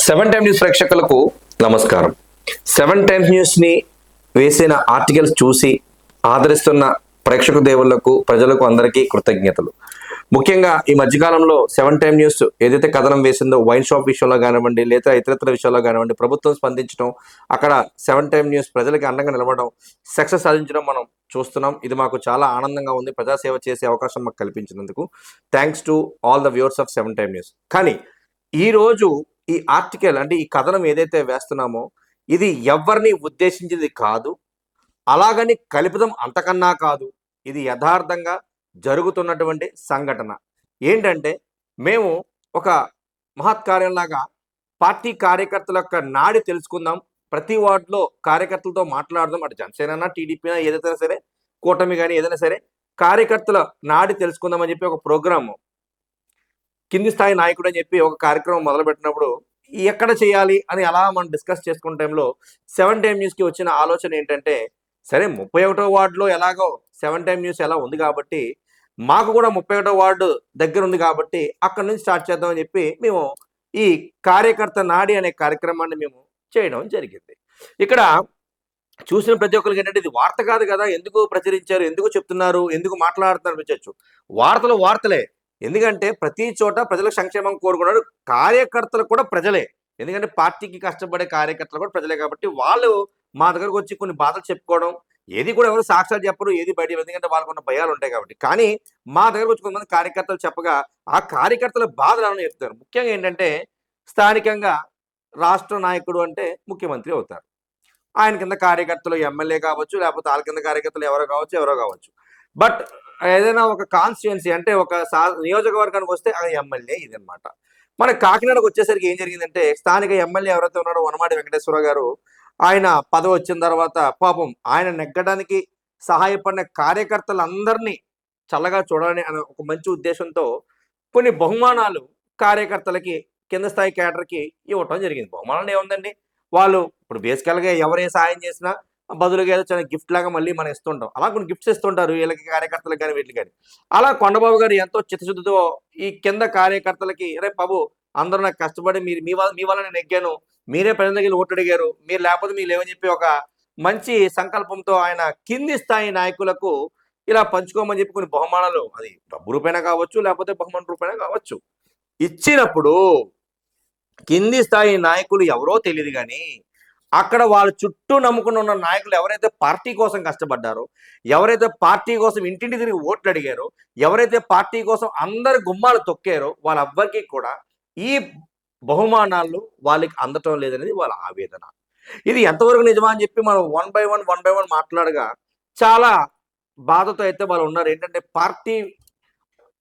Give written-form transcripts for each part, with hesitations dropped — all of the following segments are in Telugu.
సెవెన్ టైమ్ న్యూస్ ప్రేక్షకులకు నమస్కారం. సెవెన్ టైమ్స్ న్యూస్ ని వేసిన ఆర్టికల్స్ చూసి ఆదరిస్తున్న ప్రేక్షక దేవుళ్లకు, ప్రజలకు అందరికీ కృతజ్ఞతలు. ముఖ్యంగా ఈ మధ్యకాలంలో సెవెన్ టైమ్ న్యూస్ ఏదైతే కథనం వేసిందో వైన్ షాప్ విషయంలో కానివ్వండి, లేదా ఇతరత్ర విషయాల్లో కానివ్వండి, ప్రభుత్వం స్పందించడం, అక్కడ సెవెన్ టైమ్ న్యూస్ ప్రజలకి అండగా నిలవడం, సక్సెస్ సాధించడం మనం చూస్తున్నాం. ఇది మాకు చాలా ఆనందంగా ఉంది. ప్రజాసేవ చేసే అవకాశం మాకు కల్పించినందుకు thanks to all the viewers of seven time news. కానీ ఈ రోజు ఈ ఆర్టికల్ అంటే ఈ కథనం ఏదైతే వేస్తున్నామో ఇది ఎవరిని ఉద్దేశించింది కాదు, అలాగని కల్పితం అంతకన్నా కాదు. ఇది యథార్థంగా జరుగుతున్నటువంటి సంఘటన. ఏంటంటే మేము ఒక మహత్కార్యంలాగా పార్టీ కార్యకర్తల యొక్క నాడి తెలుసుకుందాం, ప్రతి వార్డులో కార్యకర్తలతో మాట్లాడదాం. అటు జనసేన, టీడీపీ ఏదైతే సరే, కూటమి కానీ ఏదైనా సరే, కార్యకర్తల నాడి తెలుసుకుందాం అని చెప్పి ఒక ప్రోగ్రాము కింది స్థాయి నాయకుడు అని చెప్పి ఒక కార్యక్రమం మొదలుపెట్టినప్పుడు ఎక్కడ చేయాలి అని అలా మనం డిస్కస్ చేసుకున్న టైంలో సెవెన్ టైమ్ న్యూస్కి వచ్చిన ఆలోచన ఏంటంటే, సరే 31వ వార్డులో ఎలాగో సెవెన్ టైమ్ న్యూస్ ఎలా ఉంది కాబట్టి మాకు కూడా 31వ వార్డు దగ్గర ఉంది కాబట్టి అక్కడి నుంచి స్టార్ట్ చేద్దామని చెప్పి మేము ఈ కార్యకర్త నాడి అనే కార్యక్రమాన్ని మేము చేయడం జరిగింది. ఇక్కడ చూసిన ప్రతి ఒక్కరికి ఏంటంటే ఇది వార్త కాదు కదా, ఎందుకు ప్రచురించారు, ఎందుకు చెప్తున్నారు, ఎందుకు మాట్లాడుతున్నారు అనిపించవచ్చు. వార్తలు వార్తలే. ఎందుకంటే ప్రతి చోట ప్రజల సంక్షేమం కోరుకున్నారు. కార్యకర్తలు కూడా ప్రజలే. ఎందుకంటే పార్టీకి కష్టపడే కార్యకర్తలు కూడా ప్రజలే కాబట్టి వాళ్ళు మా దగ్గరకు వచ్చి కొన్ని బాధలు చెప్పుకోవడం, ఏది కూడా ఎవరు సాక్షాత్ చెప్పరు, ఏది బయట, ఎందుకంటే వాళ్ళకున్న భయాలు ఉంటాయి కాబట్టి. కానీ మా దగ్గరకు వచ్చి కొంతమంది కార్యకర్తలు చెప్పగా ఆ కార్యకర్తల బాధలను చెప్తారు. ముఖ్యంగా ఏంటంటే స్థానికంగా రాష్ట్ర నాయకుడు అంటే ముఖ్యమంత్రి అవుతారు. ఆయన కింద కార్యకర్తలు ఎమ్మెల్యే కావచ్చు, లేకపోతే వాళ్ళ కింద కార్యకర్తలు ఎవరో కావచ్చు. బట్ ఏదైనా ఒక కాన్స్టిట్యుయెన్సీ అంటే ఒక నియోజకవర్గానికి వస్తే అది ఎమ్మెల్యే ఇదనమాట. మన కాకినాడకు వచ్చేసరికి ఏం జరిగిందంటే స్థానిక ఎమ్మెల్యే ఎవరైతే ఉన్నారో వనమాడి వెంకటేశ్వర గారు, ఆయన పదవి వచ్చిన తర్వాత పాపం ఆయన నెగ్గడానికి సహాయపడిన కార్యకర్తలందరినీ చల్లగా చూడాలని అనే ఒక మంచి ఉద్దేశంతో కొన్ని బహుమానాలు కార్యకర్తలకి, కింద స్థాయి క్యాడర్కి ఇవ్వటం జరిగింది. బహుమానాలు ఏముందండి, వాళ్ళు ఇప్పుడు బేసికల్గా ఎవరే సాయం చేసినా బదులుగా ఏదో చిన్న గిఫ్ట్ లాగా మళ్ళీ మనం ఇస్తుంటాం. అలా కొన్ని గిఫ్ట్స్ ఇస్తుంటారు వీళ్ళకి, కార్యకర్తలకు కానీ వీటికి కానీ. అలా కొండబాబు గారు ఎంతో చిత్తశుద్ధితో ఈ కింద కార్యకర్తలకి, రే బాబు అందరూ నాకు కష్టపడి మీరు మీ వల్ల నేను నెగ్గాను, మీరే ప్రజల దగ్గర ఓట్లు అడిగారు, మీరు లేకపోతే మీరు లేవని చెప్పి ఒక మంచి సంకల్పంతో ఆయన కింది స్థాయి నాయకులకు ఇలా పంచుకోమని చెప్పి కొన్ని బహుమానాలు, అది డబ్బు రూపాయన కావచ్చు, లేకపోతే బహుమాన రూపాయన కావచ్చు, ఇచ్చినప్పుడు కింది స్థాయి నాయకులు ఎవరో తెలియదు కానీ అక్కడ వాళ్ళ చుట్టూ నమ్ముకుని ఉన్న నాయకులు ఎవరైతే పార్టీ కోసం కష్టపడ్డారో, ఎవరైతే పార్టీ కోసం ఇంటింటి తిరిగి ఓట్లు అడిగారో, ఎవరైతే పార్టీ కోసం అందరి గుమ్మాలు తొక్కారో వాళ్ళెవ్వరికీ కూడా ఈ బహుమానాలు వాళ్ళకి అందటం లేదనేది వాళ్ళ ఆవేదన. ఇది ఎంతవరకు నిజమా అని చెప్పి మనం వన్ బై వన్ మాట్లాడగా చాలా బాధతో అయితే వాళ్ళు ఉన్నారు. ఏంటంటే పార్టీ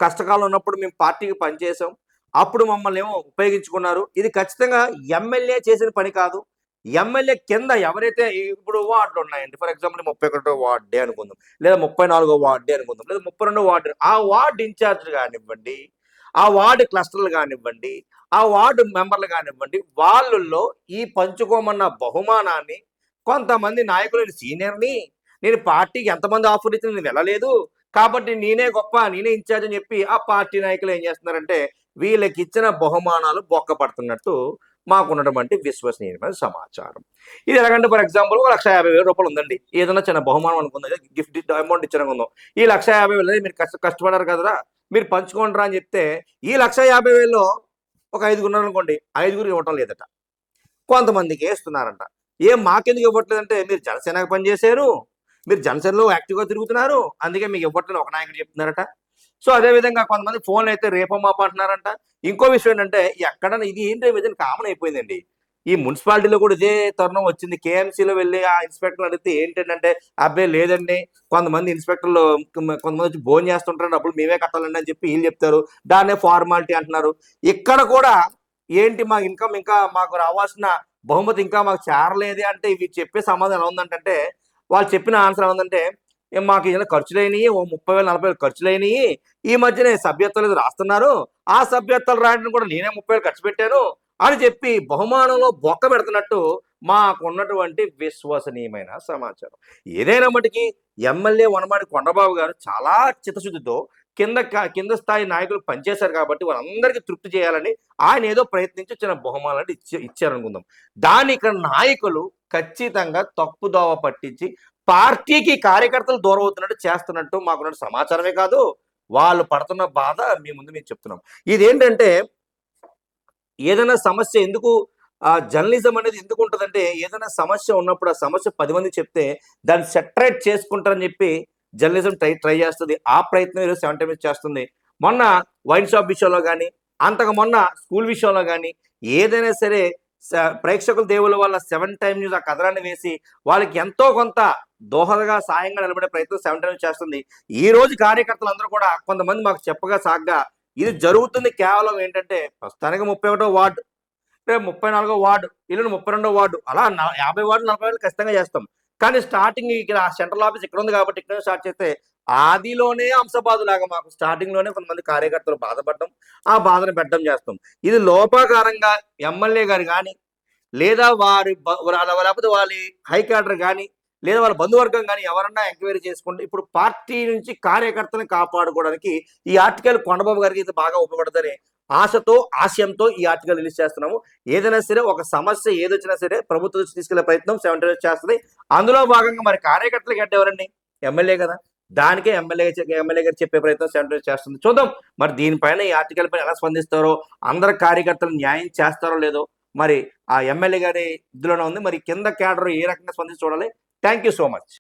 కష్టకాలం ఉన్నప్పుడు మేము పార్టీకి పనిచేసాం, అప్పుడు మమ్మల్ని ఏమో ఉపయోగించుకున్నారు. ఇది ఖచ్చితంగా ఎమ్మెల్యే చేసిన పని కాదు. ఎమ్మెల్యే కింద ఎవరైతే ఇప్పుడు వార్డులు ఉన్నాయండి, ఫర్ ఎగ్జాంపుల్ 31వ వార్డే అనుకుందాం, లేదా 34వ వార్డే అనుకుందాం, లేదా 32వ వార్డు, ఆ వార్డు ఇన్ఛార్జ్ కానివ్వండి, ఆ వార్డు క్లస్టర్లు కానివ్వండి, ఆ వార్డు మెంబర్లు కానివ్వండి, వాళ్ళల్లో ఈ పంచుకోమన్న బహుమానాన్ని కొంతమంది నాయకులు, సీనియర్ని నేను పార్టీకి ఎంతమంది ఆఫర్ ఇచ్చి నేను వెళ్ళలేదు కాబట్టి నేనే గొప్ప, నేనే ఇన్ఛార్జ్ అని చెప్పి ఆ పార్టీ నాయకులు ఏం చేస్తున్నారంటే వీళ్ళకి ఇచ్చిన బహుమానాలు బొక్క పడుతున్నట్టు మాకున్నటువంటి విశ్వసనీయమైన సమాచారం. ఇది ఎలాగంటే ఫర్ ఎగ్జాంపుల్ ఒక 1,50,000 ఉందండి, ఏదైనా చిన్న బహుమానం అనుకుందాం, గిఫ్ట్ అమౌంట్ ఇచ్చారనుకుందాం. ఈ 1,50,000 మీరు కష్టపడారు కదరా, మీరు పంచుకోండిరా అని చెప్తే ఈ 1,50,000లో ఒక 5గురు ఉన్నారనుకోండి, 5గురికి ఇవ్వటం లేదట, కొంతమందికి ఇస్తున్నారంట. ఏం మాకెందుకు ఇవ్వట్లేదంటే మీరు జనసేనకు పనిచేశారు, మీరు జనసేనలో యాక్టివ్గా తిరుగుతున్నారు, అందుకే మీకు ఇవ్వట్లేదు ఒక నాయకుడు చెప్తున్నారట. సో అదేవిధంగా కొంతమంది ఫోన్లు అయితే రేపో మాపో అంటున్నారంట. ఇంకో విషయం ఏంటంటే ఎక్కడన్నా ఇది ఏంటో విధంగా కామన్ అయిపోయిందండి. ఈ మున్సిపాలిటీలో కూడా ఇదే తరుణం వచ్చింది. కేఎంసీలో వెళ్ళి ఆ ఇన్స్పెక్టర్ అడిగితే ఏంటంటే అబ్బాయి లేదండి, కొంతమంది ఇన్స్పెక్టర్లు కొంతమంది వచ్చి భోజనం చేస్తుంటారు, డబ్బులు మేమే కట్టాలండి అని చెప్పి వీళ్ళు చెప్తారు, దాన్నే ఫార్మాలిటీ అంటున్నారు. ఇక్కడ కూడా ఏంటి మా ఇన్కమ్ ఇంకా మాకు రావాల్సిన బహుమతి ఇంకా మాకు చేరలేదే అంటే ఇవి చెప్పే సమాధానం ఎలా ఉందంటే, వాళ్ళు చెప్పిన ఆన్సర్ ఎలా ఉందంటే, మాకు ఏదైనా ఖర్చులైనవి ఓ 30,000 40,000 ఖర్చులైనవి, ఈ మధ్యనే సభ్యత్వాలు రాస్తున్నారు, ఆ సభ్యత్వాలు రాయడానికి కూడా నేనే 30,000 ఖర్చు పెట్టాను అని చెప్పి బహుమానంలో బొక్క పెడుతున్నట్టు మాకున్నటువంటి విశ్వసనీయమైన సమాచారం. ఏదైనా మటుకి ఎమ్మెల్యే వనమాడి కొండబాబు గారు చాలా చిత్తశుద్ధితో కింద స్థాయి నాయకులు పనిచేశారు కాబట్టి వాళ్ళందరికీ తృప్తి చేయాలని ఆయన ఏదో ప్రయత్నించి చిన్న బహుమానాలు ఇచ్చారనుకుందాం. దాన్ని ఇక్కడ నాయకులు ఖచ్చితంగా తప్పుదోవ పట్టించి పార్టీకి కార్యకర్తలు దూరం అవుతున్నట్టు చేస్తున్నట్టు మాకున్న సమాచారమే కాదు, వాళ్ళు పడుతున్న బాధ మీ ముందు మేము చెప్తున్నాం. ఇదేంటంటే ఏదైనా సమస్య ఎందుకు జర్నలిజం అనేది ఎందుకు ఉంటుందంటే, ఏదైనా సమస్య ఉన్నప్పుడు ఆ సమస్య 10 మంది చెప్తే దాన్ని సెటరేట్ చేసుకుంటారని చెప్పి జర్నలిజం ట్రై చేస్తుంది. ఆ ప్రయత్నం ఈరోజు 7 టైమ్స్ చేస్తుంది. మొన్న వైన్ షాప్ విషయంలో కానీ, అంతకు మొన్న స్కూల్ విషయంలో కానీ, ఏదైనా సరే ప్రేక్షకుల దేవుల వల్ల 7 టైమ్ న్యూస్ ఆ కథనాన్ని వేసి వాళ్ళకి ఎంతో కొంత దోహదగా సాయంగా నిలబడే ప్రయత్నం 7 టైమ్స్ చేస్తుంది. ఈ రోజు కార్యకర్తలు అందరూ కూడా కొంతమంది మాకు చెప్పగా సాగ్గా ఇది జరుగుతుంది కేవలం ఏంటంటే, ప్రస్తుతానికి 31వ వార్డు, రేపు 34వ వార్డు, ఇల్లు 32వ వార్డు, అలా 50 వార్డు 40 వార్డు ఖచ్చితంగా చేస్తాం. కానీ స్టార్టింగ్ ఇక్కడ సెంట్రల్ ఆఫీస్ ఇక్కడ ఉంది కాబట్టి ఇక్కడ స్టార్ట్ చేస్తే ఆదిలోనే అంశబాధలాగా మాకు స్టార్టింగ్ లోనే కొంతమంది కార్యకర్తలు బాధపడడం, ఆ బాధను పెట్టడం చేస్తాం. ఇది లోపాకారంగా ఎమ్మెల్యే గారు కానీ, లేదా లేకపోతే వాళ్ళ హైకాడర్ కానీ, లేదా వాళ్ళ బంధువర్గం కానీ ఎవరన్నా ఎంక్వైరీ చేసుకుంటే ఇప్పుడు పార్టీ నుంచి కార్యకర్తలను కాపాడుకోవడానికి ఈ ఆర్టికల్ కొండబాబు గారికి ఇది బాగా ఉపయోగపడుతుందని ఆశయంతో ఈ ఆర్టికల్ రిలీజ్ చేస్తున్నాము. ఏదైనా సరే ఒక సమస్య ఏదొచ్చినా సరే ప్రభుత్వం నుంచి తీసుకెళ్లే ప్రయత్నం 7 టైమ్స్ చేస్తుంది. అందులో భాగంగా మరి కార్యకర్తలకు గడ్డ ఎవరండి? ఎమ్మెల్యే కదా. దానికే ఎమ్మెల్యే గారు చెప్పే ప్రయత్నం 7 టైమ్స్ చేస్తుంది. చూద్దాం మరి దీనిపైన ఈ ఆర్టికల్ పైన ఎలా స్పందిస్తారో, అందరు కార్యకర్తలు న్యాయం చేస్తారో లేదో మరి ఆ ఎమ్మెల్యే గారి ఇదిలోనే ఉంది. మరి కింద క్యాడర్ ఏ రకంగా స్పందించి చూడాలి. Thank you so much.